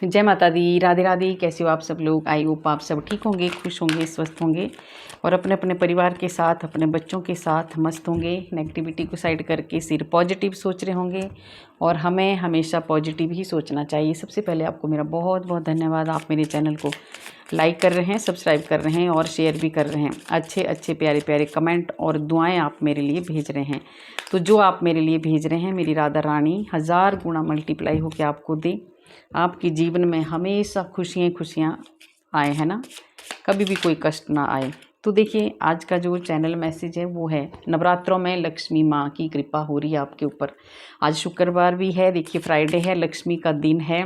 जय माता दी, राधे राधे। कैसे हो आप सब लोग? आई होप आप सब ठीक होंगे, खुश होंगे, स्वस्थ होंगे और अपने अपने परिवार के साथ, अपने बच्चों के साथ मस्त होंगे। नेगेटिविटी को साइड करके सिर्फ पॉजिटिव सोच रहे होंगे और हमें हमेशा पॉजिटिव ही सोचना चाहिए। सबसे पहले आपको मेरा बहुत बहुत धन्यवाद। आप मेरे चैनल को लाइक कर रहे हैं, सब्सक्राइब कर रहे हैं और शेयर भी कर रहे हैं। अच्छे अच्छे प्यारे प्यारे कमेंट और दुआएँ आप मेरे लिए भेज रहे हैं। तो जो आप मेरे लिए भेज रहे हैं, मेरी राधा रानी 1000 गुना मल्टीप्लाई होकर आपको दे। आपके जीवन में हमेशा खुशियाँ खुशियाँ आए, है ना, कभी भी कोई कष्ट ना आए। तो देखिए, आज का जो चैनल मैसेज है वो है नवरात्रों में लक्ष्मी माँ की कृपा हो रही है आपके ऊपर। आज शुक्रवार भी है, देखिए फ्राइडे है, लक्ष्मी का दिन है,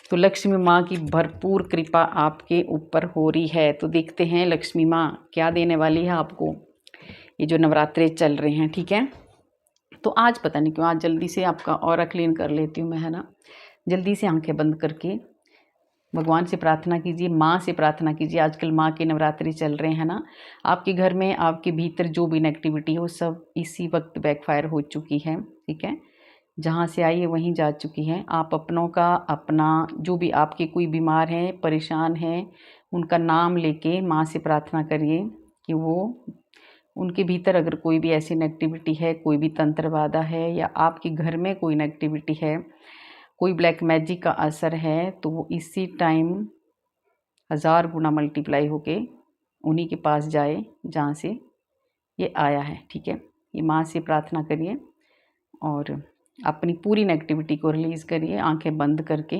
तो लक्ष्मी माँ की भरपूर कृपा आपके ऊपर हो रही है। तो देखते हैं लक्ष्मी माँ क्या देने वाली है आपको, ये जो नवरात्रे चल रहे हैं, ठीक है। तो आज पता नहीं क्यों, आज जल्दी से आपका ऑरा क्लीन कर लेती हूँ मैं, है ना। जल्दी से आंखें बंद करके भगवान से प्रार्थना कीजिए, माँ से प्रार्थना कीजिए। आजकल माँ के नवरात्रि चल रहे हैं ना, आपके घर में, आपके भीतर जो भी नेगेटिविटी हो सब इसी वक्त बैकफायर हो चुकी है, ठीक है। जहाँ से आई है वहीं जा चुकी है। आप अपनों का, अपना जो भी आपके कोई बीमार हैं, परेशान हैं, उनका नाम लेके माँ से प्रार्थना करिए कि वो, उनके भीतर अगर कोई भी ऐसी नेगेटिविटी है, कोई भी तंत्र बाधा है या आपके घर में कोई नेगेटिविटी है, कोई ब्लैक मैजिक का असर है, तो वो इसी टाइम 1000 गुना मल्टीप्लाई होके उन्हीं के पास जाए जहाँ से ये आया है, ठीक है। ये माँ से प्रार्थना करिए और अपनी पूरी नेगेटिविटी को रिलीज़ करिए, आंखें बंद करके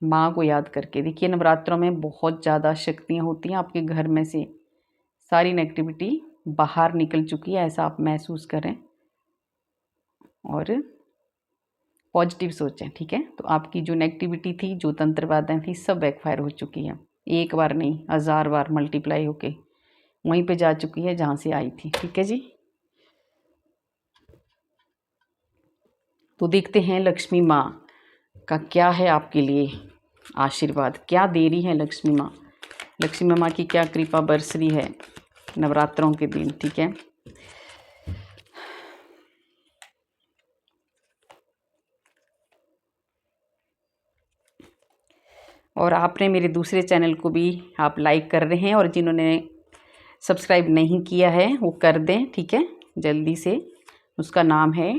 माँ को याद करके। देखिए, नवरात्रों में बहुत ज़्यादा शक्तियाँ होती हैं, आपके घर में से सारी नेगेटिविटी बाहर निकल चुकी है, ऐसा आप महसूस करें और पॉजिटिव सोचें, ठीक है। तो आपकी जो नेगेटिविटी थी, जो तंत्र बाधाएं थी, सब बैकफायर हो चुकी है। एक बार नहीं, 1000 बार मल्टीप्लाई होके वहीं पे जा चुकी है जहाँ से आई थी, ठीक है जी। तो देखते हैं लक्ष्मी माँ का क्या है आपके लिए आशीर्वाद, क्या दे रही है लक्ष्मी माँ। लक्ष्मी माँ की क्या कृपा बरस रही है नवरात्रों के दिन, ठीक है। और आपने मेरे दूसरे चैनल को भी आप लाइक कर रहे हैं और जिन्होंने सब्सक्राइब नहीं किया है वो कर दें, ठीक है, जल्दी से। उसका नाम है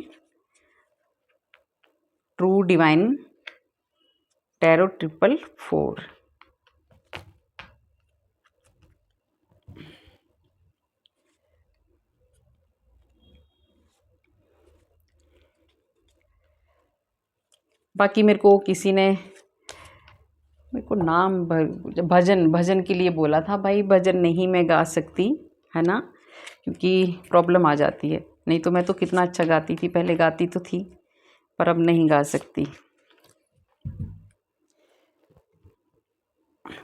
ट्रू डिवाइन टैरो 444। बाकी मेरे को किसी ने, मेरे को नाम भजन के लिए बोला था। भाई भजन नहीं मैं गा सकती, है ना, क्योंकि प्रॉब्लम आ जाती है। नहीं तो मैं तो कितना अच्छा गाती थी, पहले गाती तो थी, पर अब नहीं गा सकती।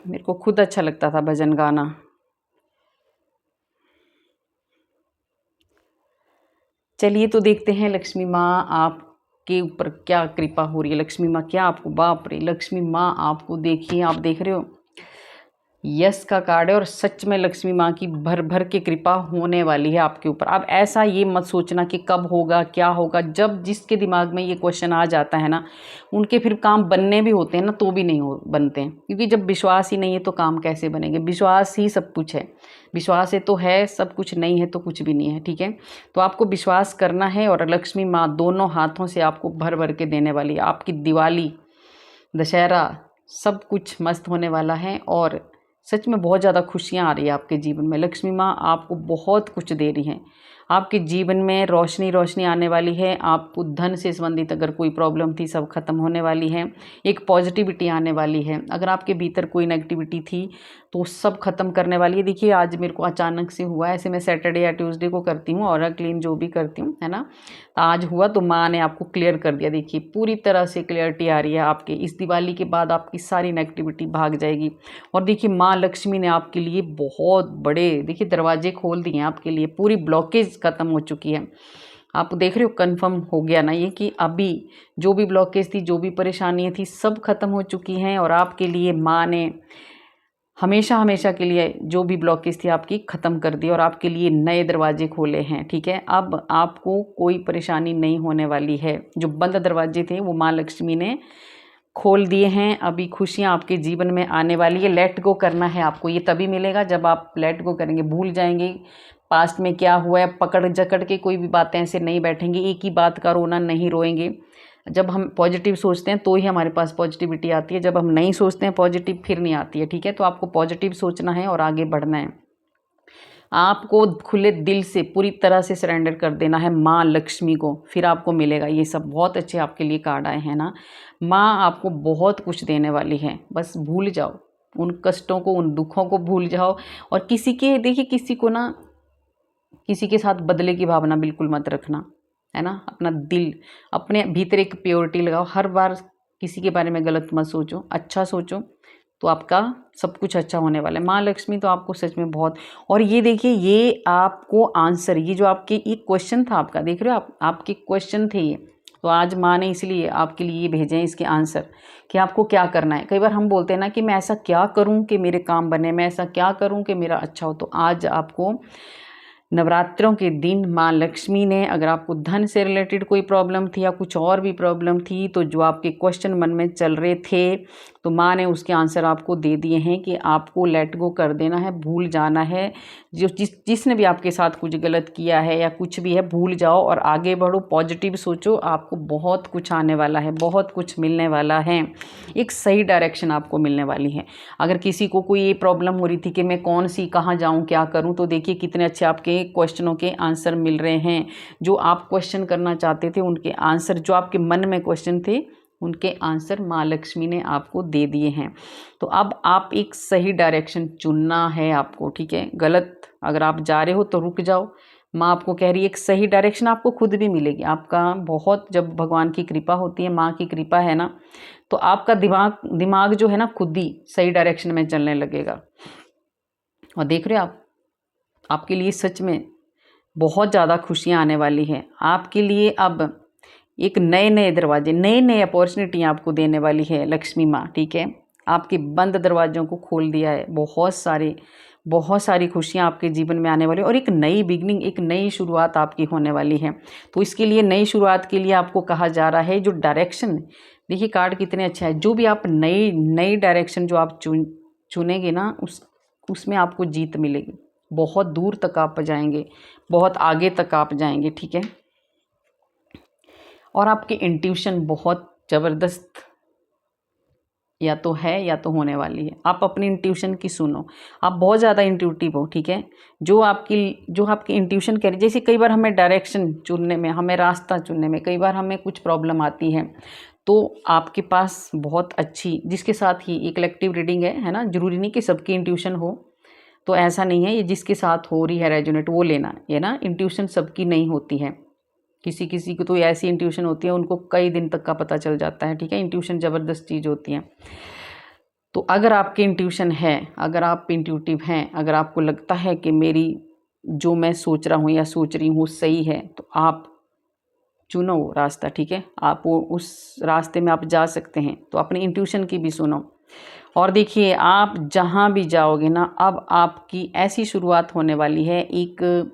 मेरे को खुद अच्छा लगता था भजन गाना। चलिए, तो देखते हैं लक्ष्मी माँ आपके ऊपर क्या कृपा हो रही है। लक्ष्मी माँ क्या आपको, बाप रे, लक्ष्मी माँ आपको, देखिए, आप देख रहे हो यस का कार्ड है और सच में लक्ष्मी माँ की भर भर के कृपा होने वाली है आपके ऊपर। अब ऐसा ये मत सोचना कि कब होगा, क्या होगा। जब जिसके दिमाग में ये क्वेश्चन आ जाता है ना, उनके फिर काम बनने भी होते हैं ना, तो भी नहीं हो बनते हैं, क्योंकि जब विश्वास ही नहीं है तो काम कैसे बनेंगे। विश्वास ही सब कुछ है, विश्वास है तो है सब कुछ, नहीं है तो कुछ भी नहीं है, ठीक है। तो आपको विश्वास करना है और लक्ष्मी माँ दोनों हाथों से आपको भर भर के देने वाली है। आपकी दिवाली, दशहरा, सब कुछ मस्त होने वाला है और सच में बहुत ज़्यादा खुशियाँ आ रही है आपके जीवन में। लक्ष्मी माँ आपको बहुत कुछ दे रही हैं। आपके जीवन में रोशनी रोशनी आने वाली है। आपको धन से संबंधित अगर कोई प्रॉब्लम थी, सब खत्म होने वाली है। एक पॉजिटिविटी आने वाली है। अगर आपके भीतर कोई नेगेटिविटी थी तो सब खत्म करने वाली है। देखिए, आज मेरे को अचानक से हुआ, ऐसे मैं सैटरडे या ट्यूसडे को करती हूँ और क्लीन जो भी करती हूँ, है ना। आज हुआ तो माँ ने आपको क्लियर कर दिया। देखिए, पूरी तरह से क्लियरिटी आ रही है आपके। इस दिवाली के बाद आपकी सारी नेगेटिविटी भाग जाएगी। और देखिए, माँ लक्ष्मी ने आपके लिए बहुत बड़े, देखिए, दरवाजे खोल दिए हैं आपके लिए। पूरी ब्लॉकेज खत्म हो चुकी है। आप देख रहे हो, कंफर्म हो गया ना ये कि अभी जो भी ब्लॉकेज थी, जो भी परेशानियाँ थी, सब खत्म हो चुकी हैं और आपके लिए माँ ने हमेशा हमेशा के लिए जो भी ब्लॉकेज थी आपकी ख़त्म कर दी और आपके लिए नए दरवाजे खोले हैं, ठीक है। अब आपको कोई परेशानी नहीं होने वाली है। जो बंद दरवाजे थे वो माँ लक्ष्मी ने खोल दिए हैं, अभी खुशियाँ आपके जीवन में आने वाली है। लेट गो करना है आपको, ये तभी मिलेगा जब आप लेट गो करेंगे, भूल जाएंगे पास्ट में क्या हुआ है, पकड़ जकड़ के कोई भी बातें ऐसे नहीं बैठेंगी, एक ही बात का रोना नहीं रोएंगे। जब हम पॉजिटिव सोचते हैं तो ही हमारे पास पॉजिटिविटी आती है, जब हम नहीं सोचते हैं पॉजिटिव फिर नहीं आती है, ठीक है। तो आपको पॉजिटिव सोचना है और आगे बढ़ना है। आपको खुले दिल से पूरी तरह से सरेंडर कर देना है माँ लक्ष्मी को, फिर आपको मिलेगा ये सब। बहुत अच्छे आपके लिए कार्ड आए हैं ना। माँ आपको बहुत कुछ देने वाली है, बस भूल जाओ उन कष्टों को, उन दुखों को भूल जाओ। और किसी के, देखिए किसी को ना, किसी के साथ बदले की भावना बिल्कुल मत रखना, है ना। अपना दिल, अपने भीतर एक प्योरिटी लगाओ। हर बार किसी के बारे में गलत मत सोचो, अच्छा सोचो, तो आपका सब कुछ अच्छा होने वाला है। माँ लक्ष्मी तो आपको सच में बहुत। और ये देखिए, ये आपको आंसर, ये जो आपके एक क्वेश्चन था आपका, देख रहे हो आप, आपके क्वेश्चन थे ये, तो आज माँ ने इसलिए आपके लिए ये भेजे हैं इसके आंसर कि आपको क्या करना है। कई बार हम बोलते हैं ना कि मैं ऐसा क्या करूं कि मेरे काम बने, मैं ऐसा क्या करूं कि मेरा अच्छा हो। तो आज आपको नवरात्रों के दिन माँ लक्ष्मी ने, अगर आपको धन से रिलेटेड कोई प्रॉब्लम थी या कुछ और भी प्रॉब्लम थी, तो जो आपके क्वेश्चन मन में चल रहे थे, तो माँ ने उसके आंसर आपको दे दिए हैं कि आपको लेट गो कर देना है, भूल जाना है। जो जिसने भी आपके साथ कुछ गलत किया है या कुछ भी है, भूल जाओ और आगे बढ़ो, पॉजिटिव सोचो। आपको बहुत कुछ आने वाला है, बहुत कुछ मिलने वाला है, एक सही डायरेक्शन आपको मिलने वाली है। अगर किसी को कोई ये प्रॉब्लम हो रही थी कि मैं कौन सी, कहाँ जाऊँ, क्या करूँ, तो देखिए कितने अच्छे आपके क्वेश्चनों के आंसर मिल रहे हैं। जो आप क्वेश्चन करना चाहते थे उनके आंसर, जो आपके मन में क्वेश्चन थे उनके आंसर माँ लक्ष्मी ने आपको दे दिए हैं। तो अब आप एक सही डायरेक्शन चुनना है आपको, ठीक है। गलत अगर आप जा रहे हो तो रुक जाओ। माँ आपको कह रही है एक सही डायरेक्शन आपको खुद भी मिलेगी। आपका बहुत, जब भगवान की कृपा होती है, माँ की कृपा है ना, तो आपका दिमाग जो है ना, खुद ही सही डायरेक्शन में चलने लगेगा। और देख रहे हो आप, आपके लिए सच में बहुत ज़्यादा खुशियाँ आने वाली हैं आपके लिए। अब एक नए नए दरवाजे, नए नए अपॉर्चुनिटी आपको देने वाली है लक्ष्मी माँ, ठीक है। आपके बंद दरवाज़ों को खोल दिया है। बहुत सारी खुशियाँ आपके जीवन में आने वाली है और एक नई बिगनिंग, एक नई शुरुआत आपकी होने वाली है। तो इसके लिए, नई शुरुआत के लिए आपको कहा जा रहा है, जो डायरेक्शन, देखिए कार्ड कितने अच्छा है, जो भी आप नई डायरेक्शन जो आप चुनेंगे ना, उसमें आपको जीत मिलेगी। बहुत दूर तक आप जाएंगे, बहुत आगे तक आप जाएंगे, ठीक है। और आपकी इंट्यूशन बहुत ज़बरदस्त या तो है या तो होने वाली है। आप अपनी इंट्यूशन की सुनो, आप बहुत ज़्यादा इंट्यूटिव हो, ठीक है। जो आपकी इंट्यूशन कह रही, जैसे कई बार हमें डायरेक्शन चुनने में, हमें रास्ता चुनने में कई बार हमें कुछ प्रॉब्लम आती है, तो आपके पास बहुत अच्छी, जिसके साथ ही, ये कलेक्टिव रीडिंग है ना, ज़रूरी नहीं कि सबकी इंट्यूशन हो, तो ऐसा नहीं है। ये जिसके साथ हो रही है रेजोनेट वो लेना, ये ना, इंट्यूशन सबकी नहीं होती है। किसी किसी को तो ऐसी इंट्यूशन होती है उनको कई दिन तक का पता चल जाता है, ठीक है। इंट्यूशन ज़बरदस्त चीज़ होती है। तो अगर आपकी इंट्यूशन है, अगर आप इंट्यूटिव हैं, अगर आपको लगता है कि मेरी जो मैं सोच रहा हूँ या सोच रही हूँ सही है, तो आप चुनो वो रास्ता, ठीक है। आप वो उस रास्ते में आप जा सकते हैं। तो अपनी इंट्यूशन की भी सुनो। और देखिए, आप जहाँ भी जाओगे ना, अब आपकी ऐसी शुरुआत होने वाली है, एक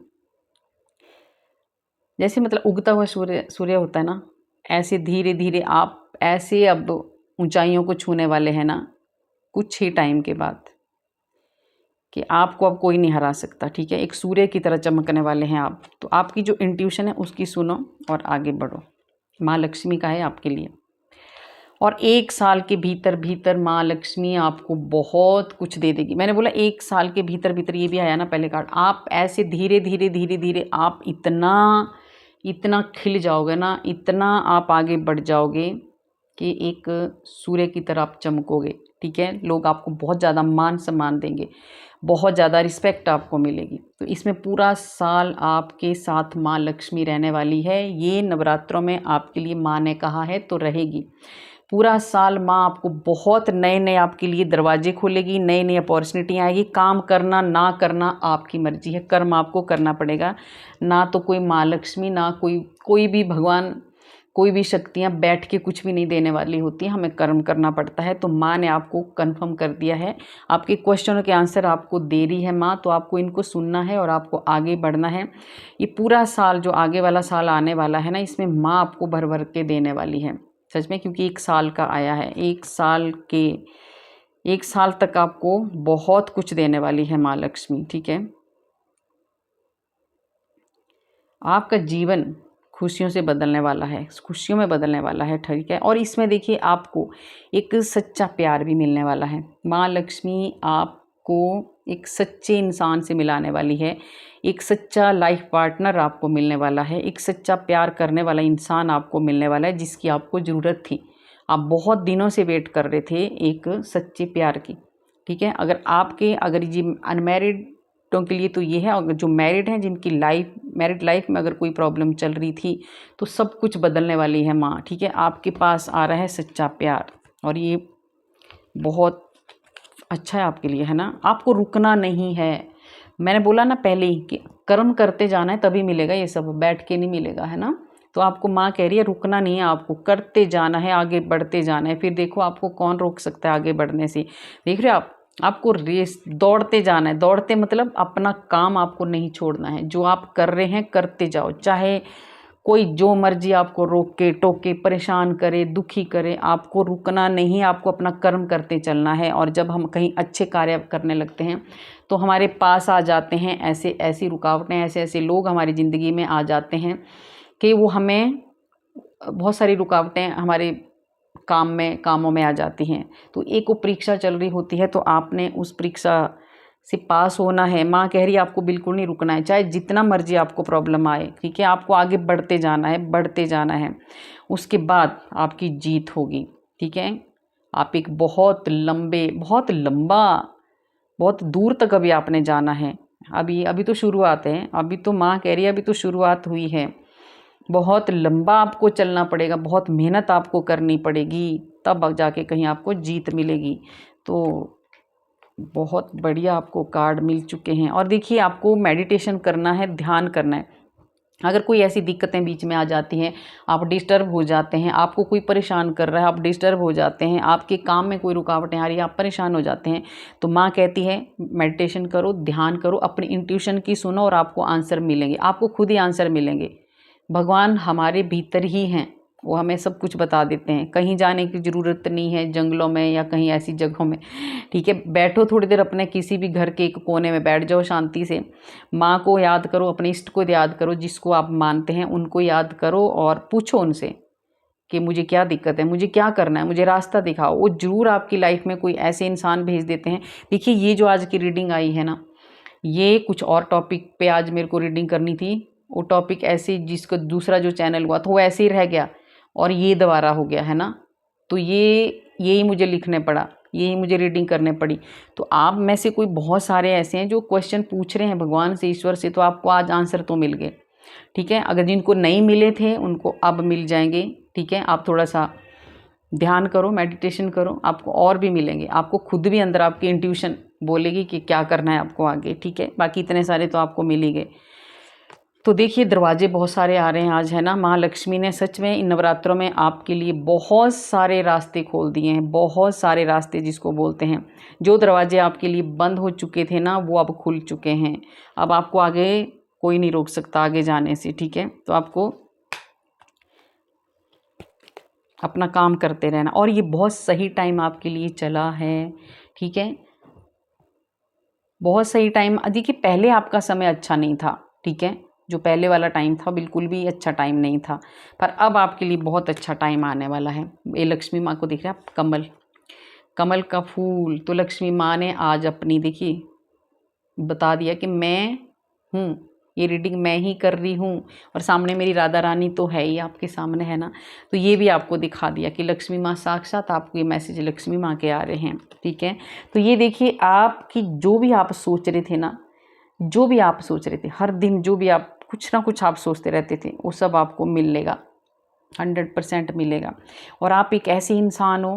जैसे मतलब उगता हुआ सूर्य होता है ना, ऐसे धीरे धीरे आप ऐसे अब ऊंचाइयों को छूने वाले हैं ना, कुछ ही टाइम के बाद, कि आपको अब कोई नहीं हरा सकता, ठीक है। एक सूर्य की तरह चमकने वाले हैं आप। तो आपकी जो इंट्यूशन है उसकी सुनो और आगे बढ़ो। माँ लक्ष्मी का है आपके लिए। और 1 साल के भीतर भीतर माँ लक्ष्मी आपको बहुत कुछ दे देगी। मैंने बोला 1 साल के भीतर भीतर, ये भी आया ना पहले कार्ड। आप ऐसे धीरे धीरे धीरे धीरे आप इतना खिल जाओगे ना, इतना आप आगे बढ़ जाओगे कि एक सूर्य की तरह आप चमकोगे, ठीक है। लोग आपको बहुत ज़्यादा मान सम्मान देंगे, बहुत ज़्यादा रिस्पेक्ट आपको मिलेगी। तो इसमें पूरा साल आपके साथ माँ लक्ष्मी रहने वाली है। ये नवरात्रों में आपके लिए माँ ने कहा है तो रहेगी। पूरा साल माँ आपको बहुत नए नए आपके लिए दरवाजे खोलेगी, नई नई अपॉर्चुनिटी आएगी। काम करना ना करना आपकी मर्जी है, कर्म आपको करना पड़ेगा। ना तो कोई माँ लक्ष्मी, ना कोई भी भगवान, कोई भी शक्तियाँ बैठ के कुछ भी नहीं देने वाली होती हैं, हमें कर्म करना पड़ता है। तो माँ ने आपको कंफर्म कर दिया है, आपके क्वेश्चनों के आंसर आपको दे रही है माँ। तो आपको इनको सुनना है और आपको आगे बढ़ना है। ये पूरा साल, जो आगे वाला साल आने वाला है ना, इसमें माँ आपको भर भर के देने वाली है। सच में, क्योंकि 1 साल का आया है। 1 साल तक आपको बहुत कुछ देने वाली है माँ लक्ष्मी, ठीक है। आपका जीवन खुशियों से बदलने वाला है, खुशियों में बदलने वाला है, ठीक है। और इसमें देखिए आपको एक सच्चा प्यार भी मिलने वाला है। माँ लक्ष्मी आपको एक सच्चे इंसान से मिलाने वाली है, एक सच्चा लाइफ पार्टनर आपको मिलने वाला है, एक सच्चा प्यार करने वाला इंसान आपको मिलने वाला है जिसकी आपको ज़रूरत थी। आप बहुत दिनों से वेट कर रहे थे एक सच्चे प्यार की, ठीक है। अगर ये अनमैरिडों के लिए तो ये है, और जो मैरिड हैं जिनकी मैरिड लाइफ में अगर कोई प्रॉब्लम चल रही थी तो सब कुछ बदलने वाली है माँ, ठीक है। आपके पास आ रहा है सच्चा प्यार और ये बहुत अच्छा है आपके लिए, है ना। आपको रुकना नहीं है। मैंने बोला ना पहले ही कि कर्म करते जाना है तभी मिलेगा, ये सब बैठ के नहीं मिलेगा, है ना। तो आपको माँ कह रही है रुकना नहीं है, आपको करते जाना है, आगे बढ़ते जाना है। फिर देखो आपको कौन रोक सकता है आगे बढ़ने से। देख रहे हो आप, आपको रेस दौड़ते जाना है। दौड़ते मतलब अपना काम आपको नहीं छोड़ना है, जो आप कर रहे हैं करते जाओ, चाहे कोई जो मर्जी आपको रोके टोके परेशान करे दुखी करे, आपको रुकना नहीं, आपको अपना कर्म करते चलना है। और जब हम कहीं अच्छे कार्य करने लगते हैं तो हमारे पास आ जाते हैं ऐसी रुकावटें, ऐसे लोग हमारी ज़िंदगी में आ जाते हैं कि वो हमें बहुत सारी रुकावटें हमारे कामों में आ जाती हैं। तो एक वो परीक्षा चल रही होती है तो आपने उस परीक्षा से पास होना है। माँ कह रही है आपको बिल्कुल नहीं रुकना है, चाहे जितना मर्जी आपको प्रॉब्लम आए, ठीक है। आपको आगे बढ़ते जाना है, बढ़ते जाना है। उसके बाद आपकी जीत होगी, ठीक है। आप एक बहुत लंबा बहुत दूर तक अभी आपने जाना है। अभी तो शुरुआत है, अभी तो माँ कह रही है अभी तो शुरुआत हुई है। बहुत लंबा आपको चलना पड़ेगा, बहुत मेहनत आपको करनी पड़ेगी, तब जाके कहीं आपको जीत मिलेगी। तो बहुत बढ़िया आपको कार्ड मिल चुके हैं। और देखिए आपको मेडिटेशन करना है, ध्यान करना है। अगर कोई ऐसी दिक्कतें बीच में आ जाती हैं, आप डिस्टर्ब हो जाते हैं, आपको कोई परेशान कर रहा है, आप डिस्टर्ब हो जाते हैं, आपके काम में कोई रुकावटें आ रही है, आप परेशान हो जाते हैं, तो माँ कहती है मेडिटेशन करो, ध्यान करो, अपनी इंट्यूशन की सुनो और आपको आंसर मिलेंगे। आपको खुद ही आंसर मिलेंगे। भगवान हमारे भीतर ही हैं, वो हमें सब कुछ बता देते हैं। कहीं जाने की ज़रूरत नहीं है, जंगलों में या कहीं ऐसी जगहों में, ठीक है। बैठो थोड़ी देर अपने किसी भी घर के एक कोने में बैठ जाओ शांति से। माँ को याद करो, अपने इष्ट को याद करो, जिसको आप मानते हैं उनको याद करो और पूछो उनसे कि मुझे क्या दिक्कत है, मुझे क्या करना है, मुझे रास्ता दिखाओ। वो ज़रूर आपकी लाइफ में कोई ऐसे इंसान भेज देते हैं। देखिए ये जो आज की रीडिंग आई है ना, ये कुछ और टॉपिक पे आज मेरे को रीडिंग करनी थी। वो टॉपिक ऐसे जिसको दूसरा जो चैनल हुआ था वो ऐसे ही रह गया और ये दोबारा हो गया, है ना। तो यही मुझे लिखने पड़ा, यही मुझे रीडिंग करने पड़ी। तो आप में से कोई बहुत सारे ऐसे हैं जो क्वेश्चन पूछ रहे हैं भगवान से, ईश्वर से, तो आपको आज आंसर तो मिल गए, ठीक है। अगर जिनको नहीं मिले थे उनको अब मिल जाएंगे, ठीक है। आप थोड़ा सा ध्यान करो, मेडिटेशन करो, आपको और भी मिलेंगे। आपको खुद भी अंदर आपकी इंट्यूशन बोलेगी कि क्या करना है आपको आगे, ठीक है। बाकी इतने सारे तो आपको मिल ही गए। तो देखिए दरवाजे बहुत सारे आ रहे हैं आज, है ना। माँ लक्ष्मी ने सच में इन नवरात्रों में आपके लिए बहुत सारे रास्ते खोल दिए हैं, बहुत सारे रास्ते जिसको बोलते हैं। जो दरवाजे आपके लिए बंद हो चुके थे ना, वो अब खुल चुके हैं। अब आपको आगे कोई नहीं रोक सकता आगे जाने से, ठीक है। तो आपको अपना काम करते रहना। और ये बहुत सही टाइम आपके लिए चला है, ठीक है। बहुत सही टाइम। देखिए पहले आपका समय अच्छा नहीं था, ठीक है। जो पहले वाला टाइम था बिल्कुल भी अच्छा टाइम नहीं था, पर अब आपके लिए बहुत अच्छा टाइम आने वाला है। ये लक्ष्मी माँ को दिख रहा है कमल का फूल, तो लक्ष्मी माँ ने आज अपनी देखिए बता दिया कि मैं हूँ, ये रीडिंग मैं ही कर रही हूँ। और सामने मेरी राधा रानी तो है ही, आपके सामने, है ना। तो ये भी आपको दिखा दिया कि लक्ष्मी माँ साक्षात आपको ये मैसेज लक्ष्मी माँ के आ रहे हैं, ठीक है। तो ये देखिए आपकी जो भी आप सोच रहे थे ना, जो भी आप सोच रहे थे हर दिन, जो भी आप कुछ ना कुछ आप सोचते रहते थे, वो सब आपको मिलेगा, 100% मिलेगा। और आप एक ऐसे इंसान हो,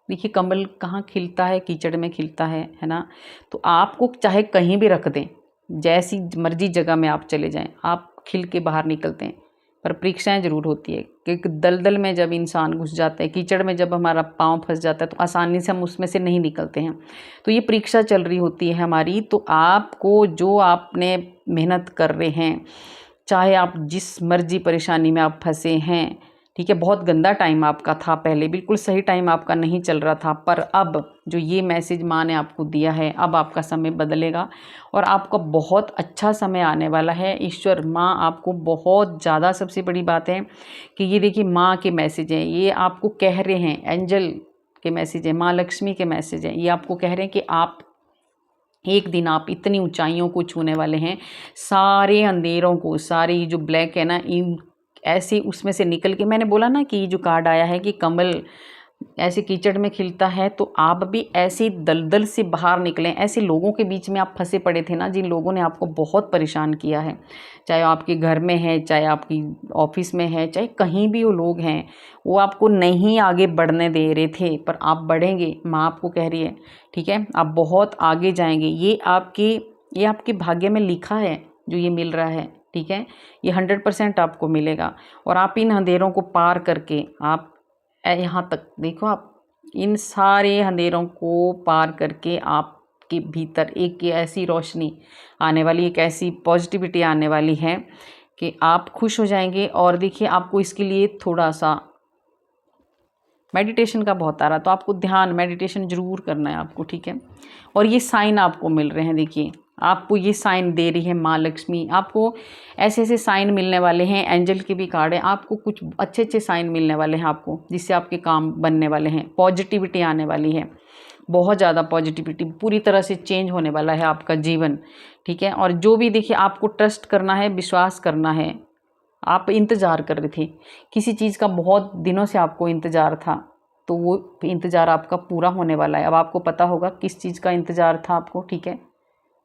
देखिए कमल कहाँ खिलता है, कीचड़ में खिलता है ना। तो आपको चाहे कहीं भी रख दें, जैसी मर्जी जगह में आप चले जाएं, आप खिल के बाहर निकलते हैं। पर परीक्षाएं ज़रूर होती है, क्योंकि दलदल में जब इंसान घुस जाता है, कीचड़ में जब हमारा पाँव फंस जाता है, तो आसानी से हम उसमें से नहीं निकलते हैं। तो ये परीक्षा चल रही होती है हमारी। तो आपको जो आपने मेहनत कर रहे हैं, चाहे आप जिस मर्जी परेशानी में आप फंसे हैं, ठीक है। बहुत गंदा टाइम आपका था पहले, बिल्कुल सही टाइम आपका नहीं चल रहा था, पर अब जो ये मैसेज माँ ने आपको दिया है, अब आपका समय बदलेगा और आपका बहुत अच्छा समय आने वाला है। ईश्वर माँ आपको बहुत ज़्यादा, सबसे बड़ी बात है कि ये देखिए माँ के मैसेज हैं, ये आपको कह रहे हैं, एंजल के मैसेज है, माँ लक्ष्मी के मैसेज हैं, ये आपको कह रहे हैं कि आप एक दिन आप इतनी ऊंचाइयों को छूने वाले हैं, सारे अंधेरों को, सारे ये जो ब्लैक है ना, इन ऐसे उसमें से निकल के, मैंने बोला ना कि ये जो कार्ड आया है कि कमल ऐसे कीचड़ में खिलता है, तो आप भी ऐसे दलदल से बाहर निकलें। ऐसे लोगों के बीच में आप फंसे पड़े थे ना, जिन लोगों ने आपको बहुत परेशान किया है, चाहे आपके घर में है, चाहे आपकी ऑफिस में है, चाहे कहीं भी वो लोग हैं, वो आपको नहीं आगे बढ़ने दे रहे थे, पर आप बढ़ेंगे, माँ आपको कह रही है, ठीक है, आप बहुत आगे जाएंगे। ये आपके भाग्य में लिखा है, जो ये मिल रहा है, ठीक है, ये 100% आपको मिलेगा। और आप इन अंधेरों को पार करके आप यहाँ तक देखो, आप इन सारे अंधेरों को पार करके आपके भीतर एक ऐसी रोशनी आने वाली, एक ऐसी पॉजिटिविटी आने वाली है कि आप खुश हो जाएंगे। और देखिए आपको इसके लिए थोड़ा सा मेडिटेशन का बहुत आ रहा, तो आपको ध्यान मेडिटेशन ज़रूर करना है आपको, ठीक है। और ये साइन आपको मिल रहे हैं, देखिए आपको ये साइन दे रही है माँ लक्ष्मी, आपको ऐसे ऐसे साइन मिलने वाले हैं, एंजल के भी कार्ड है, आपको कुछ अच्छे अच्छे साइन मिलने वाले हैं आपको, जिससे आपके काम बनने वाले हैं, पॉजिटिविटी आने वाली है, बहुत ज़्यादा पॉजिटिविटी, पूरी तरह से चेंज होने वाला है आपका जीवन, ठीक है। और जो भी देखिए आपको ट्रस्ट करना है, विश्वास करना है, आप इंतज़ार कर रहे थे किसी चीज़ का, बहुत दिनों से आपको इंतज़ार था, तो वो इंतज़ार आपका पूरा होने वाला है। अब आपको पता होगा किस चीज़ का इंतज़ार था आपको, ठीक है।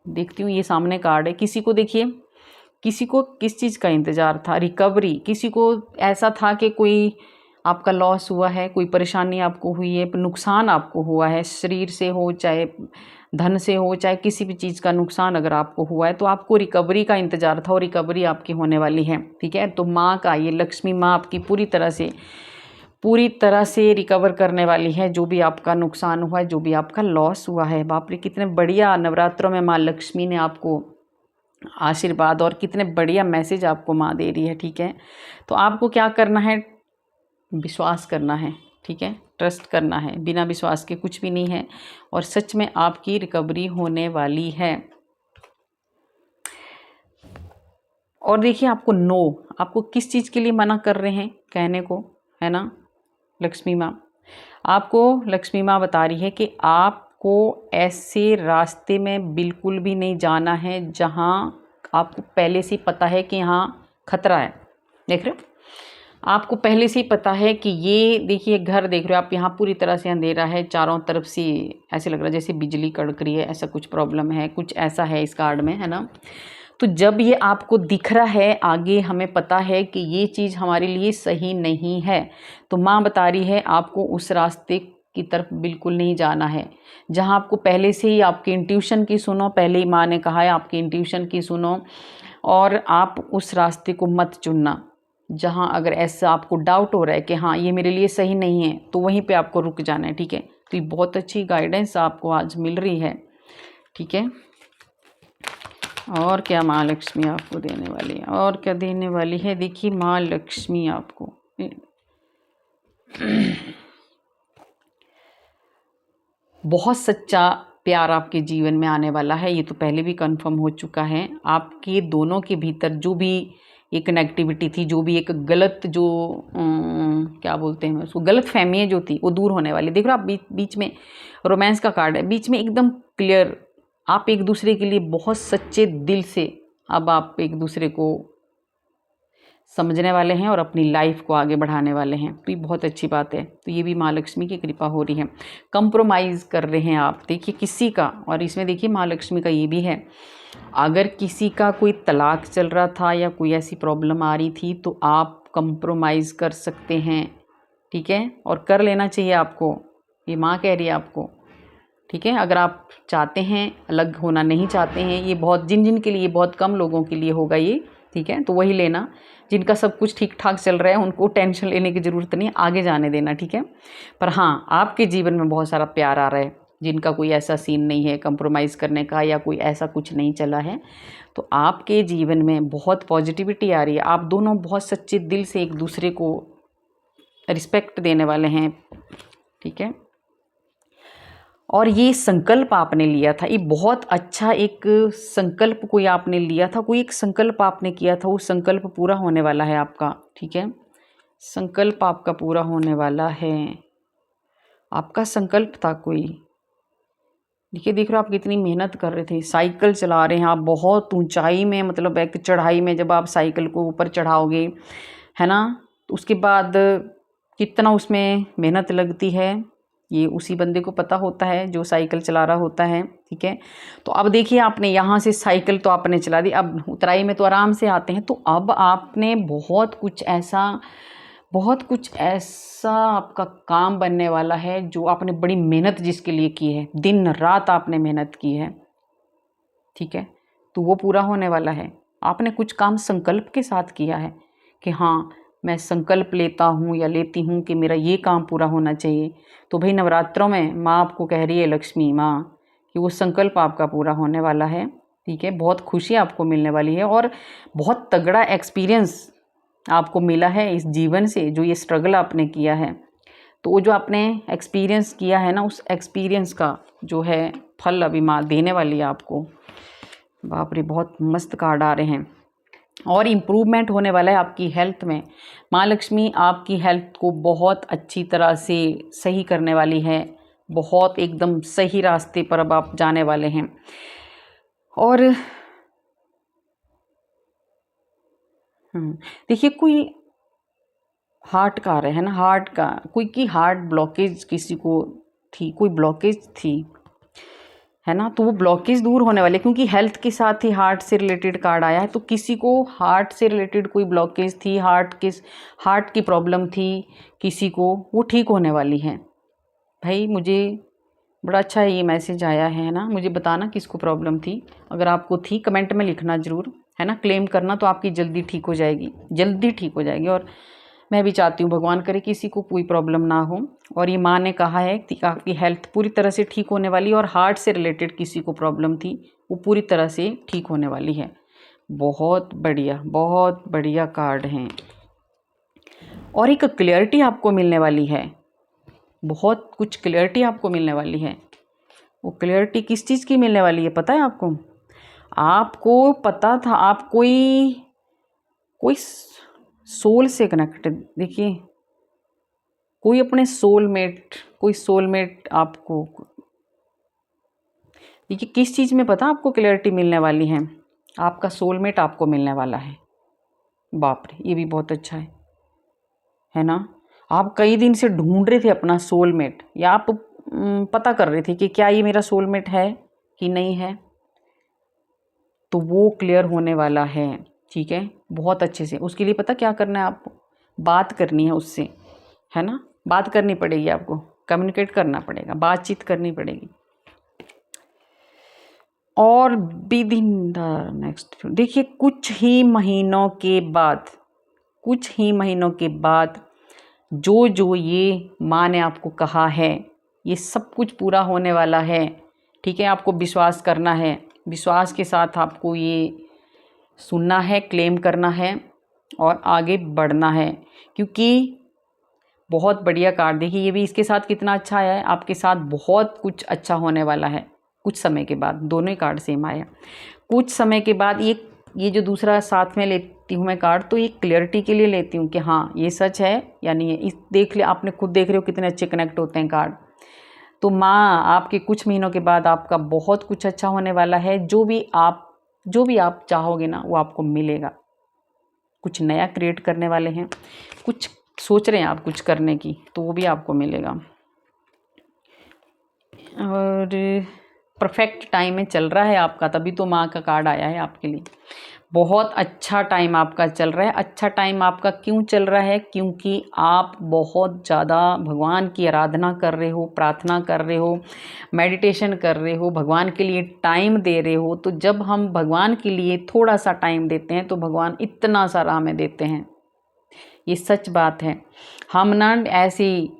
देखती हूँ ये सामने कार्ड है, किसी को देखिए, किसी को किस चीज़ का इंतज़ार था, रिकवरी, किसी को ऐसा था कि कोई आपका लॉस हुआ है, कोई परेशानी आपको हुई है, नुकसान आपको हुआ है, शरीर से हो, चाहे धन से हो, चाहे किसी भी चीज़ का नुकसान अगर आपको हुआ है, तो आपको रिकवरी का इंतज़ार था और रिकवरी आपकी होने वाली है, ठीक है। तो माँ का, ये लक्ष्मी माँ आपकी पूरी तरह से रिकवर करने वाली है, जो भी आपका नुकसान हुआ है, जो भी आपका लॉस हुआ है। बाप रे, कितने बढ़िया नवरात्रों में माँ लक्ष्मी ने आपको आशीर्वाद और कितने बढ़िया मैसेज आपको माँ दे रही है, ठीक है। तो आपको क्या करना है, विश्वास करना है, ठीक है, ट्रस्ट करना है, बिना विश्वास के कुछ भी नहीं है, और सच में आपकी रिकवरी होने वाली है। और देखिए आपको आपको किस चीज़ के लिए मना कर रहे हैं कहने को, है ना, लक्ष्मी माँ आपको, लक्ष्मी माँ बता रही है कि आपको ऐसे रास्ते में बिल्कुल भी नहीं जाना है जहाँ आपको पहले से ही पता है कि यहाँ खतरा है। देख रहे हो, आपको पहले से ही पता है कि ये देखिए घर देख रहे हो आप, यहाँ पूरी तरह से अंधेरा है, चारों तरफ से ऐसे लग रहा है जैसे बिजली कड़क रही है, ऐसा कुछ प्रॉब्लम है, कुछ ऐसा है इस कार्ड में, है ना। तो जब ये आपको दिख रहा है आगे, हमें पता है कि ये चीज़ हमारे लिए सही नहीं है, तो माँ बता रही है आपको उस रास्ते की तरफ बिल्कुल नहीं जाना है जहाँ आपको पहले से ही, आपकी इंट्यूशन की सुनो, पहले ही माँ ने कहा है आपकी इंट्यूशन की सुनो, और आप उस रास्ते को मत चुनना जहाँ अगर ऐसा आपको डाउट हो रहा है कि हाँ ये मेरे लिए सही नहीं है, तो वहीं पे आपको रुक जाना है, ठीक है। तो ये बहुत अच्छी गाइडेंस आपको आज मिल रही है, ठीक है। और क्या माँ लक्ष्मी आपको देने वाली है, और क्या देने वाली है, देखिए माँ लक्ष्मी आपको बहुत सच्चा प्यार आपके जीवन में आने वाला है, ये तो पहले भी कंफर्म हो चुका है। आपके दोनों के भीतर जो भी एक नेगेटिविटी थी, जो भी एक गलत, जो क्या बोलते हैं उसको, गलत फहमियाँ जो थी, वो दूर होने वाली। देख रहे हो आप, बीच में रोमांस का कार्ड है, बीच में एकदम क्लियर, आप एक दूसरे के लिए बहुत सच्चे दिल से अब आप एक दूसरे को समझने वाले हैं और अपनी लाइफ को आगे बढ़ाने वाले हैं, तो ये बहुत अच्छी बात है। तो ये भी माँ लक्ष्मी की कृपा हो रही है। कंप्रोमाइज़ कर रहे हैं आप, देखिए किसी का, और इसमें देखिए माँ लक्ष्मी का ये भी है, अगर किसी का कोई तलाक चल रहा था या कोई ऐसी प्रॉब्लम आ रही थी, तो आप कंप्रोमाइज़ कर सकते हैं, ठीक है, और कर लेना चाहिए आपको, ये माँ कह रही है आपको, ठीक है। अगर आप चाहते हैं, अलग होना नहीं चाहते हैं, ये बहुत जिन के लिए, बहुत कम लोगों के लिए होगा ये, ठीक है, तो वही लेना। जिनका सब कुछ ठीक ठाक चल रहा है उनको टेंशन लेने की ज़रूरत नहीं है, आगे जाने देना, ठीक है। पर हाँ, आपके जीवन में बहुत सारा प्यार आ रहा है, जिनका कोई ऐसा सीन नहीं है कंप्रोमाइज़ करने का, या कोई ऐसा कुछ नहीं चला है, तो आपके जीवन में बहुत पॉजिटिविटी आ रही है। आप दोनों बहुत सच्चे दिल से एक दूसरे को रिस्पेक्ट देने वाले हैं, ठीक है। और ये संकल्प आपने लिया था, ये बहुत अच्छा एक संकल्प कोई आपने लिया था, कोई एक संकल्प आपने किया था, वो संकल्प पूरा होने वाला है आपका, ठीक है। संकल्प आपका पूरा होने वाला है, आपका संकल्प था कोई। देखिए, देख रहे हो आप कितनी मेहनत कर रहे थे, साइकिल चला रहे हैं आप बहुत ऊंचाई में, मतलब एक चढ़ाई में जब आप साइकिल को ऊपर चढ़ाओगे, है ना, तो उसके बाद कितना उसमें मेहनत लगती है, ये उसी बंदे को पता होता है जो साइकिल चला रहा होता है, ठीक है। तो अब देखिए, आपने यहाँ से साइकिल तो आपने चला दी, अब उतराई में तो आराम से आते हैं, तो अब आपने बहुत कुछ ऐसा आपका काम बनने वाला है जो आपने बड़ी मेहनत जिसके लिए की है, दिन रात आपने मेहनत की है, ठीक है। तो वो पूरा होने वाला है। आपने कुछ काम संकल्प के साथ किया है कि हाँ, मैं संकल्प लेता हूँ या लेती हूँ कि मेरा ये काम पूरा होना चाहिए। तो भाई, नवरात्रों में माँ आपको कह रही है, लक्ष्मी माँ, कि वो संकल्प आपका पूरा होने वाला है, ठीक है। बहुत खुशी आपको मिलने वाली है और बहुत तगड़ा एक्सपीरियंस आपको मिला है इस जीवन से, जो ये स्ट्रगल आपने किया है। तो वो जो आपने एक्सपीरियंस किया है ना, उस एक्सपीरियंस का जो है फल अभी माँ देने वाली है आपको। बाप रे, बहुत मस्त कार्ड आ रहे हैं। और इम्प्रूवमेंट होने वाला है आपकी हेल्थ में। माँ लक्ष्मी आपकी हेल्थ को बहुत अच्छी तरह से सही करने वाली है, बहुत एकदम सही रास्ते पर अब आप जाने वाले हैं। और देखिए, कोई हार्ट का आ रहा है ना, हार्ट का कोई की हार्ट ब्लॉकेज किसी को थी, कोई ब्लॉकेज थी, है ना, तो वो ब्लॉकेज दूर होने वाले, क्योंकि हेल्थ के साथ ही हार्ट से रिलेटेड कार्ड आया है। तो किसी को हार्ट से रिलेटेड कोई ब्लॉकेज थी, हार्ट की प्रॉब्लम थी किसी को, वो ठीक होने वाली है। भाई, मुझे बड़ा अच्छा ये मैसेज आया है ना, मुझे बताना किसको प्रॉब्लम थी, अगर आपको थी कमेंट में लिखना ज़रूर, है ना, क्लेम करना, तो आपकी जल्दी ठीक हो जाएगी, जल्दी ठीक हो जाएगी। और मैं भी चाहती हूँ भगवान करे किसी को कोई प्रॉब्लम ना हो। और ये माँ ने कहा है कि आपकी हेल्थ पूरी तरह से ठीक होने वाली है, और हार्ट से रिलेटेड किसी को प्रॉब्लम थी वो पूरी तरह से ठीक होने वाली है। बहुत बढ़िया कार्ड हैं। और एक क्लियरिटी आपको मिलने वाली है, बहुत कुछ क्लियरिटी आपको मिलने वाली है। वो क्लियरिटी किस चीज़ की मिलने वाली है पता है आपको? आपको पता था आप कोई सोल से कनेक्टेड, देखिए, कोई अपने कोई सोलमेट आपको, देखिए किस चीज़ में पता आपको क्लियरिटी मिलने वाली है, आपका सोलमेट आपको मिलने वाला है। बाप रे, ये भी बहुत अच्छा है ना। आप कई दिन से ढूंढ रहे थे अपना सोलमेट, या आप पता कर रहे थे कि क्या ये मेरा सोलमेट है कि नहीं है, तो वो क्लियर होने वाला है, ठीक है, बहुत अच्छे से। उसके लिए पता क्या करना है आपको? बात करनी है उससे, है ना, बात करनी पड़ेगी आपको, कम्युनिकेट करना पड़ेगा, बातचीत करनी पड़ेगी। और विद इन द नेक्स्ट, देखिए कुछ ही महीनों के बाद जो ये माँ ने आपको कहा है, ये सब कुछ पूरा होने वाला है, ठीक है। आपको विश्वास करना है, विश्वास के साथ आपको ये सुनना है, क्लेम करना है और आगे बढ़ना है, क्योंकि बहुत बढ़िया कार्ड, देखिए ये भी इसके साथ कितना अच्छा आया है, आपके साथ बहुत कुछ अच्छा होने वाला है कुछ समय के बाद। दोनों ही कार्ड सेम आया, कुछ समय के बाद। ये जो दूसरा साथ में लेती हूँ मैं कार्ड, तो ये क्लियरिटी के लिए लेती हूँ कि हाँ ये सच है या नहीं है। इस देख ले, आपने खुद देख रहे हो कितने अच्छे कनेक्ट होते हैं कार्ड। तो माँ आपके कुछ महीनों के बाद आपका बहुत कुछ अच्छा होने वाला है, जो भी आप चाहोगे ना वो आपको मिलेगा। कुछ नया क्रिएट करने वाले हैं, कुछ सोच रहे हैं आप कुछ करने की, तो वो भी आपको मिलेगा। और परफेक्ट टाइम में चल रहा है आपका, तभी तो माँ का कार्ड आया है आपके लिए। बहुत अच्छा टाइम आपका चल रहा है। अच्छा टाइम आपका क्यों चल रहा है? क्योंकि आप बहुत ज़्यादा भगवान की आराधना कर रहे हो, प्रार्थना कर रहे हो, मेडिटेशन कर रहे हो, भगवान के लिए टाइम दे रहे हो। तो जब हम भगवान के लिए थोड़ा सा टाइम देते हैं तो भगवान इतना सारा हमें देते हैं, ये सच बात है। हम ना ऐसी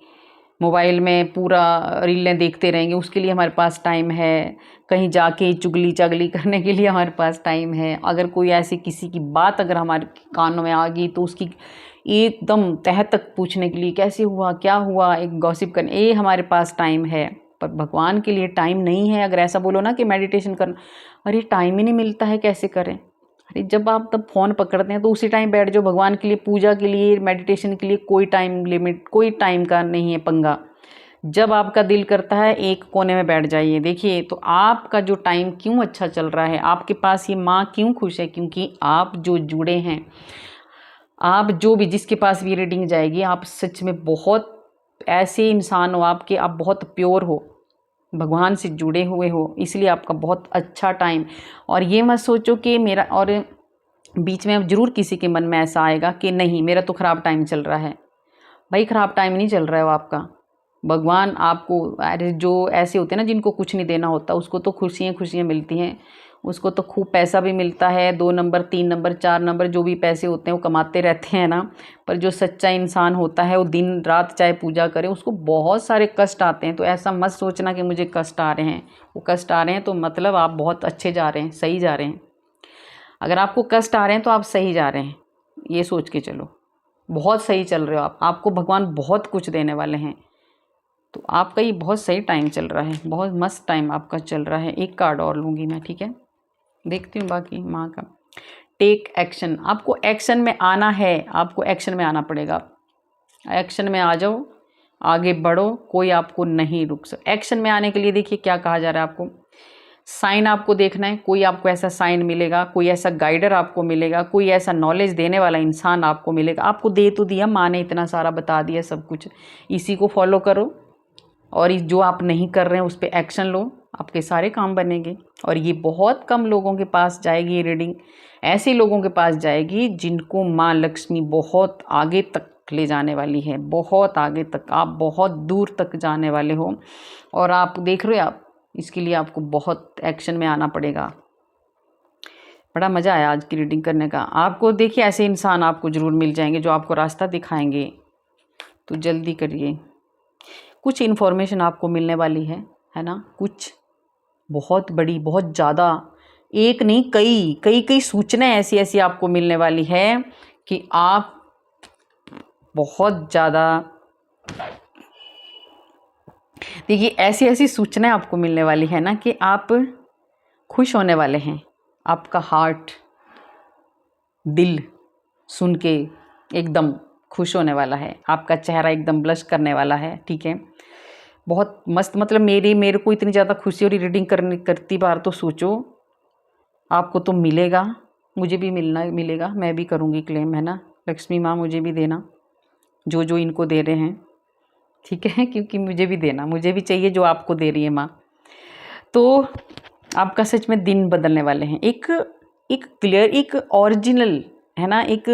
मोबाइल में पूरा रीलें देखते रहेंगे, उसके लिए हमारे पास टाइम है। कहीं जाके चुगली चागली करने के लिए हमारे पास टाइम है। अगर कोई ऐसी किसी की बात अगर हमारे कानों में आ गई तो उसकी एकदम तह तक पूछने के लिए, कैसे हुआ, क्या हुआ, एक गॉसिप करने, ये हमारे पास टाइम है। पर भगवान के लिए टाइम नहीं है। अगर ऐसा बोलो ना कि मेडिटेशन करना, अरे टाइम ही नहीं मिलता है, कैसे करें। अरे जब आप तब फ़ोन पकड़ते हैं तो उसी टाइम बैठ जाओ। भगवान के लिए, पूजा के लिए, मेडिटेशन के लिए कोई टाइम लिमिट, कोई टाइम का नहीं है पंगा। जब आपका दिल करता है एक कोने में बैठ जाइए। देखिए तो आपका जो टाइम क्यों अच्छा चल रहा है, आपके पास ये माँ क्यों खुश है, क्योंकि आप जो जुड़े हैं, आप जो भी जिसके पास भी रीडिंग जाएगी, आप सच में बहुत ऐसे इंसान हो, आपके आप बहुत प्योर हो, भगवान से जुड़े हुए हो, इसलिए आपका बहुत अच्छा टाइम। और ये मत सोचो कि मेरा, और बीच में अब ज़रूर किसी के मन में ऐसा आएगा कि नहीं मेरा तो ख़राब टाइम चल रहा है। भाई ख़राब टाइम नहीं चल रहा है वो आपका। भगवान आपको, अरे जो ऐसे होते हैं ना जिनको कुछ नहीं देना होता, उसको तो खुशियाँ खुशियाँ मिलती हैं, उसको तो खूब पैसा भी मिलता है, 2 नंबर 3 नंबर 4 नंबर जो भी पैसे होते हैं वो कमाते रहते हैं ना। पर जो सच्चा इंसान होता है वो दिन रात चाहे पूजा करे, उसको बहुत सारे कष्ट आते हैं। तो ऐसा मत सोचना कि मुझे कष्ट आ रहे हैं। वो कष्ट आ रहे हैं तो मतलब आप बहुत अच्छे जा रहे हैं, सही जा रहे हैं। अगर आपको कष्ट आ रहे हैं तो आप सही जा रहे हैं, ये सोच के चलो। बहुत सही चल रहे हो आप, आपको भगवान बहुत कुछ देने वाले हैं। तो आपका ये बहुत सही टाइम चल रहा है, बहुत मस्त टाइम आपका चल रहा है। एक कार्ड और लूँगी मैं, ठीक है, देखती हूँ बाकी माँ का। टेक एक्शन, आपको एक्शन में आना है, आपको एक्शन में आना पड़ेगा। एक्शन में आ जाओ, आगे बढ़ो, कोई आपको नहीं रुक सकता। एक्शन में आने के लिए देखिए क्या कहा जा रहा है आपको। साइन आपको देखना है, कोई आपको ऐसा साइन मिलेगा, कोई ऐसा गाइडर आपको मिलेगा, कोई ऐसा नॉलेज देने वाला इंसान आपको मिलेगा। आपको दे तो दिया माँ ने, इतना सारा बता दिया सब कुछ, इसी को फॉलो करो। और जो आप नहीं कर रहे हैं उस पर एक्शन लो, आपके सारे काम बनेंगे। और ये बहुत कम लोगों के पास जाएगी ये रीडिंग, ऐसे लोगों के पास जाएगी जिनको माँ लक्ष्मी बहुत आगे तक ले जाने वाली है, बहुत आगे तक, आप बहुत दूर तक जाने वाले हो। और आप देख रहे हो, आप इसके लिए आपको बहुत एक्शन में आना पड़ेगा। बड़ा मज़ा आया आज की रीडिंग करने का। आपको देखिए ऐसे इंसान आपको ज़रूर मिल जाएंगे जो आपको रास्ता दिखाएंगे, तो जल्दी करिए। कुछ इन्फॉर्मेशन आपको मिलने वाली है ना, कुछ बहुत बड़ी, बहुत ज़्यादा, एक नहीं कई कई कई सूचनाएं ऐसी ऐसी आपको मिलने वाली है कि आप बहुत ज़्यादा, देखिए ऐसी ऐसी सूचनाएं आपको मिलने वाली है ना कि आप खुश होने वाले हैं। आपका हार्ट, दिल सुन के एकदम खुश होने वाला है, आपका चेहरा एकदम ब्लश करने वाला है, ठीक है। बहुत मस्त, मतलब मेरे को इतनी ज़्यादा खुशी हो रही रीडिंग करती बार। तो सोचो आपको तो मिलेगा, मुझे भी मिलेगा, मैं भी करूँगी क्लेम, है ना। लक्ष्मी माँ मुझे भी देना जो जो इनको दे रहे हैं, ठीक है, क्योंकि मुझे भी देना, मुझे भी चाहिए जो आपको दे रही है माँ। तो आपका सच में दिन बदलने वाले हैं। एक क्लियर, एक ओरिजिनल, है ना, एक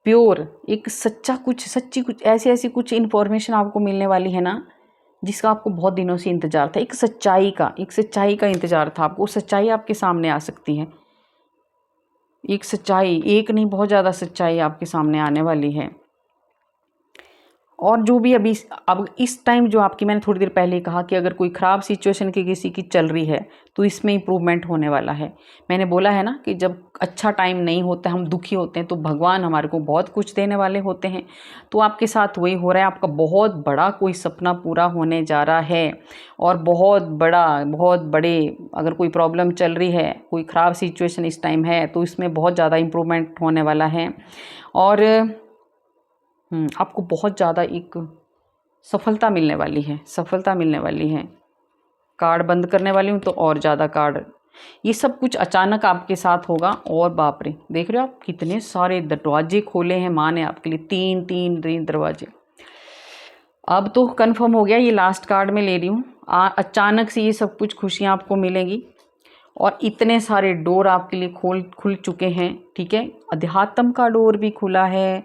प्योर, एक सच्चा कुछ, सच्ची कुछ ऐसी ऐसी कुछ इन्फॉर्मेशन आपको मिलने वाली है ना, जिसका आपको बहुत दिनों से इंतज़ार था। एक सच्चाई का इंतज़ार था आपको। सच्चाई आपके सामने आ सकती है, एक सच्चाई, एक नहीं बहुत ज़्यादा सच्चाई आपके सामने आने वाली है। और जो भी अब इस टाइम जो आपकी, मैंने थोड़ी देर पहले कहा कि अगर कोई ख़राब सिचुएशन की किसी की चल रही है तो इसमें इम्प्रूवमेंट होने वाला है। मैंने बोला है ना कि जब अच्छा टाइम नहीं होता, हम दुखी होते हैं, तो भगवान हमारे को बहुत कुछ देने वाले होते हैं। तो आपके साथ वही हो रहा है, आपका बहुत बड़ा कोई सपना पूरा होने जा रहा है। और बहुत बड़े, अगर कोई प्रॉब्लम चल रही है, कोई ख़राब सिचुएशन इस टाइम है, तो इसमें बहुत ज़्यादा इम्प्रूवमेंट होने वाला है। और आपको बहुत ज़्यादा एक सफलता मिलने वाली है, सफलता मिलने वाली है। कार्ड बंद करने वाली हूँ तो और ज़्यादा कार्ड, ये सब कुछ अचानक आपके साथ होगा। और बाप रे, देख रहे हो आप कितने सारे दरवाजे खोले हैं माँ ने आपके लिए, 3 दरवाजे। अब तो कंफर्म हो गया, ये लास्ट कार्ड में ले रही हूँ। अचानक से ये सब कुछ खुशियाँ आपको मिलेंगी और इतने सारे डोर आपके लिए खुल चुके हैं, ठीक है। अध्यात्म का डोर भी खुला है,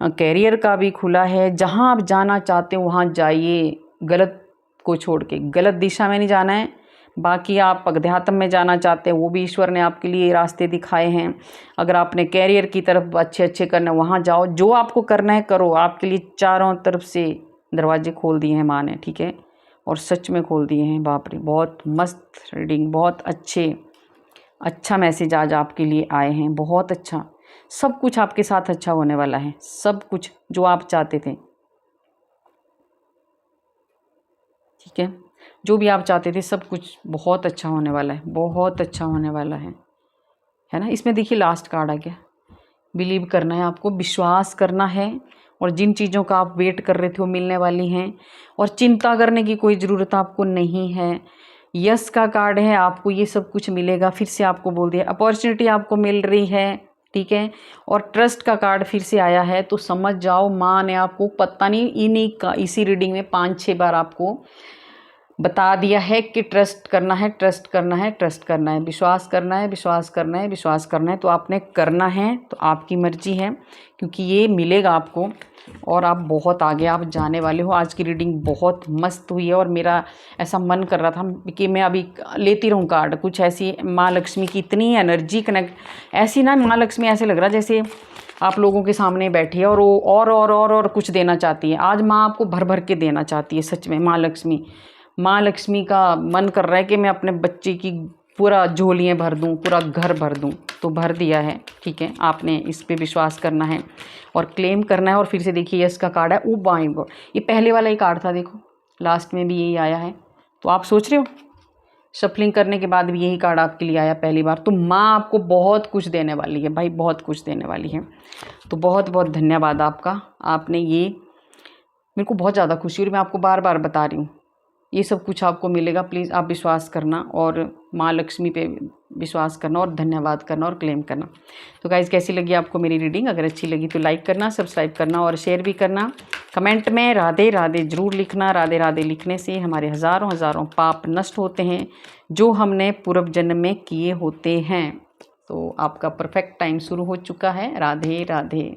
कैरियर का भी खुला है। जहाँ आप जाना चाहते हो वहाँ जाइए, गलत को छोड़ के, गलत दिशा में नहीं जाना है। बाकी आप अध्यात्म में जाना चाहते हैं, वो भी ईश्वर ने आपके लिए रास्ते दिखाए हैं। अगर आपने कैरियर की तरफ अच्छे करना, वहाँ जाओ, जो आपको करना है करो। आपके लिए चारों तरफ से दरवाजे खोल दिए हैं माँ ने, ठीक है, और सच में खोल दिए हैं। बाप रे, बहुत मस्त रीडिंग, बहुत अच्छा मैसेज आज आपके लिए आए हैं, बहुत अच्छा। सब कुछ आपके साथ अच्छा होने वाला है, सब कुछ जो आप चाहते थे, ठीक है, जो भी आप चाहते थे सब कुछ बहुत अच्छा होने वाला है, बहुत अच्छा होने वाला है ना। इसमें देखिए लास्ट कार्ड आ गया, बिलीव करना है आपको, विश्वास करना है, और जिन चीज़ों का आप वेट कर रहे थे वो मिलने वाली हैं, और चिंता करने की कोई ज़रूरत आपको नहीं है। यस का कार्ड है, आपको ये सब कुछ मिलेगा, फिर से आपको बोल दिया, अपॉर्चुनिटी आपको मिल रही है, ठीक है। और ट्रस्ट का कार्ड फिर से आया है, तो समझ जाओ माँ ने आपको पता नहीं इन्हीं का इसी रीडिंग में 5-6 बार आपको बता दिया है कि ट्रस्ट करना है, ट्रस्ट करना है, ट्रस्ट करना है, विश्वास करना है, विश्वास करना है, विश्वास करना है। तो आपने करना है, तो आपकी मर्जी है, क्योंकि ये मिलेगा आपको और आप बहुत आगे आप जाने वाले हो। आज की रीडिंग बहुत मस्त हुई है और मेरा ऐसा मन कर रहा था कि मैं अभी लेती रहूं कार्ड, कुछ ऐसी माँ लक्ष्मी की इतनी एनर्जी कनेक्ट, ऐसी ना माँ लक्ष्मी ऐसे लग रहा जैसे आप लोगों के सामने बैठी है और वो और कुछ देना चाहती है। आज माँ आपको भर भर के देना चाहती है, सच में माँ लक्ष्मी का मन कर रहा है कि मैं अपने बच्चे की पूरा झोलियाँ भर दूँ, पूरा घर भर दूँ, तो भर दिया है, ठीक है। आपने इस पे विश्वास करना है और क्लेम करना है। और फिर से देखिए यस का कार्ड है, ओ माय गॉड, ये पहले वाला ही कार्ड था, देखो लास्ट में भी यही आया है। तो आप सोच रहे हो शफलिंग करने के बाद भी यही कार्ड आपके लिए आया पहली बार, तो माँ आपको बहुत कुछ देने वाली है भाई, बहुत कुछ देने वाली है। तो बहुत बहुत धन्यवाद आपका, आपने ये, मेरे को बहुत ज़्यादा खुशी हुई, मैं आपको बार बार बता रही हूँ ये सब कुछ आपको मिलेगा। प्लीज़ आप विश्वास करना और माँ लक्ष्मी पे विश्वास करना और धन्यवाद करना और क्लेम करना। तो गाइज़ कैसी लगी आपको मेरी रीडिंग? अगर अच्छी लगी तो लाइक करना, सब्सक्राइब करना और शेयर भी करना। कमेंट में राधे राधे ज़रूर लिखना। राधे राधे लिखने से हमारे हज़ारों हज़ारों पाप नष्ट होते हैं जो हमने पूर्व जन्म में किए होते हैं। तो आपका परफेक्ट टाइम शुरू हो चुका है। राधे राधे।